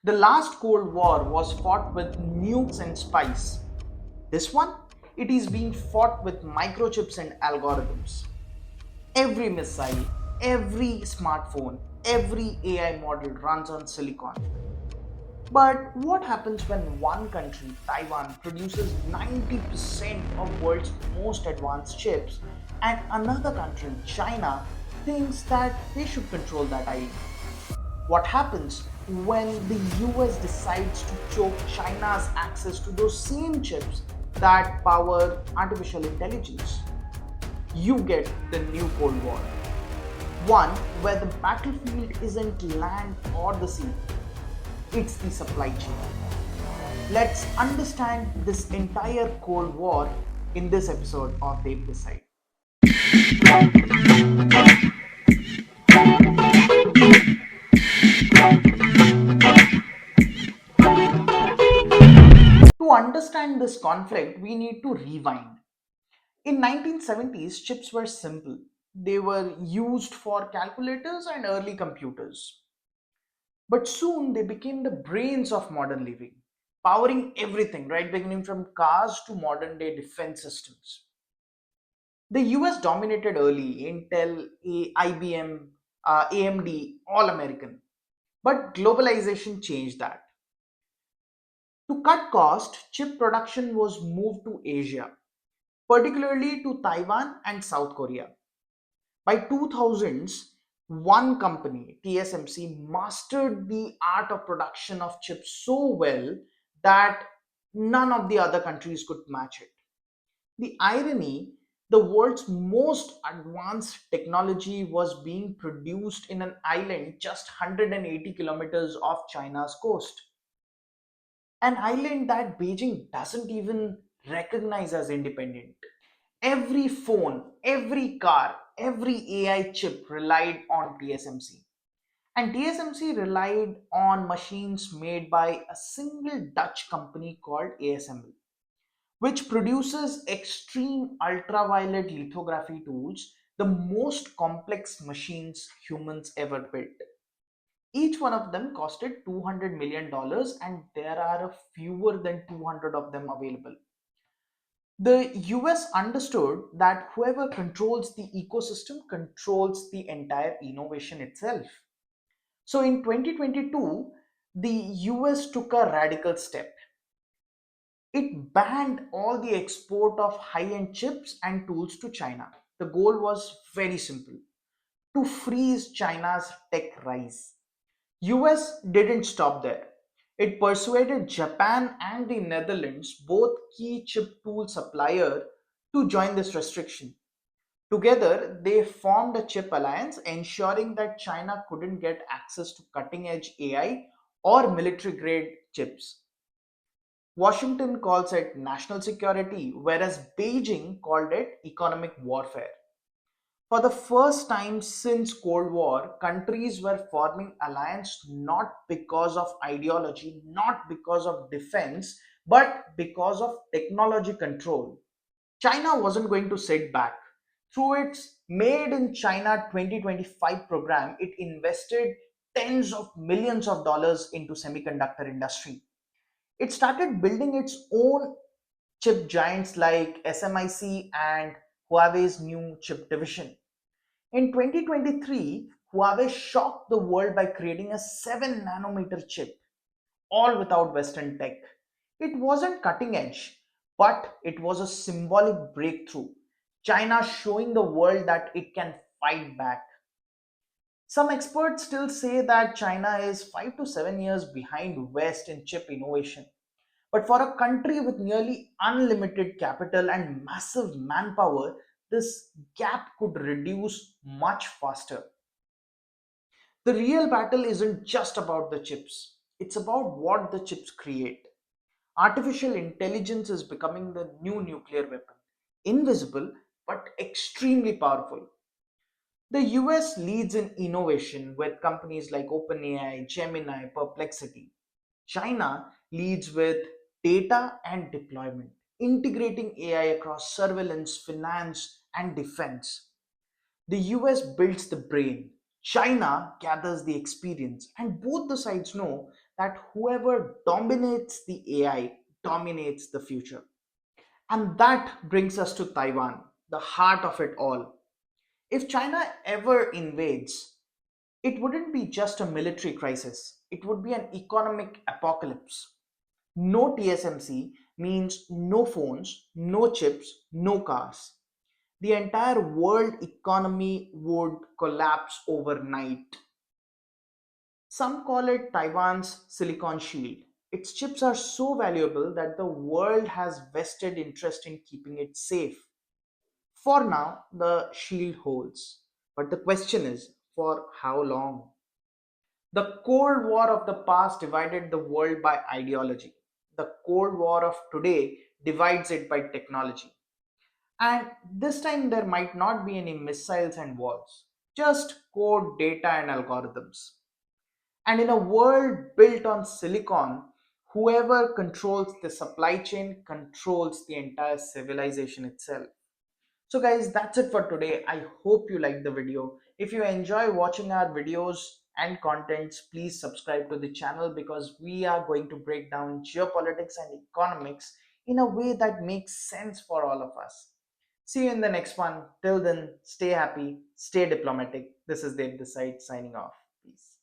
The last Cold War was fought with nukes and spice. This one, it is being fought with microchips and algorithms. Every missile, every smartphone, every AI model runs on silicon. But what happens when one country, Taiwan, produces 90% of world's most advanced chips and another country, China, thinks that they should control that island? What happens when the US decides to choke China's access to those same chips that power artificial intelligence? You get the new Cold War. One where the battlefield isn't land or the sea, it's the supply chain. Let's understand this entire Cold War in this episode of They Decide. To understand this conflict, we need to rewind. In 1970s, chips were simple. They were used for calculators and early computers. But soon they became the brains of modern living, powering everything, right? Beginning from cars to modern day defense systems. The US dominated early, Intel, IBM, AMD, all American. But globalization changed that. To cut cost, chip production was moved to Asia, particularly to Taiwan and South Korea. By 2000s, one company, TSMC, mastered the art of production of chips so well that none of the other countries could match it. The irony, the world's most advanced technology was being produced in an island just 180 kilometers off China's coast. An island that Beijing doesn't even recognize as independent. Every phone, every car, every AI chip relied on TSMC. And TSMC relied on machines made by a single Dutch company called ASML, which produces extreme ultraviolet lithography tools, the most complex machines humans ever built. Each one of them costed $200 million, and there are fewer than 200 of them available. The US understood that whoever controls the ecosystem controls the entire innovation itself. So in 2022, the US took a radical step. It banned all the export of high end chips and tools to China. The goal was very simple: to freeze China's tech rise. US didn't stop there. It persuaded Japan and the Netherlands, both key chip tool supplier, to join this restriction. Together, they formed a chip alliance, ensuring that China couldn't get access to cutting edge AI or military grade chips. Washington calls it national security, whereas Beijing called it economic warfare. For the first time since Cold War, countries were forming alliance not because of ideology, not because of defense, but because of technology control. China wasn't going to sit back. Through its Made in China 2025 program, it invested tens of millions of dollars into semiconductor industry. It started building its own chip giants like SMIC and Huawei's new chip division. In 2023, Huawei shocked the world by creating a 7 nanometer chip, all without Western tech. It wasn't cutting edge, but it was a symbolic breakthrough. China showing the world that it can fight back. Some experts still say that China is 5 to 7 years behind West in chip innovation. But for a country with nearly unlimited capital and massive manpower, this gap could reduce much faster. The real battle isn't just about the chips, it's about what the chips create. Artificial intelligence is becoming the new nuclear weapon. Invisible, but extremely powerful. The US leads in innovation with companies like OpenAI, Gemini, Perplexity. China leads with data and deployment, integrating AI across surveillance, finance, and defense. The US builds the brain, China gathers the experience, and both the sides know that whoever dominates the AI dominates the future. And that brings us to Taiwan, the heart of it all. If China ever invades, it wouldn't be just a military crisis, it would be an economic apocalypse. No TSMC means no phones, no chips, no cars. The entire world economy would collapse overnight. Some call it Taiwan's silicon shield. Its chips are so valuable that the world has vested interest in keeping it safe. For now, the shield holds. But the question is, for how long? The Cold War of the past divided the world by ideology. The Cold War of today divides it by technology. And this time there might not be any missiles and wars, just code, data, and algorithms. And in a world built on silicon, whoever controls the supply chain controls the entire civilization itself. So guys, that's it for today. I hope you liked the video. If you enjoy watching our videos and contents, please subscribe to the channel because we are going to break down geopolitics and economics in a way that makes sense for all of us. See you in the next one. Till then, stay happy, stay diplomatic. This is Dev Decide signing off. Peace.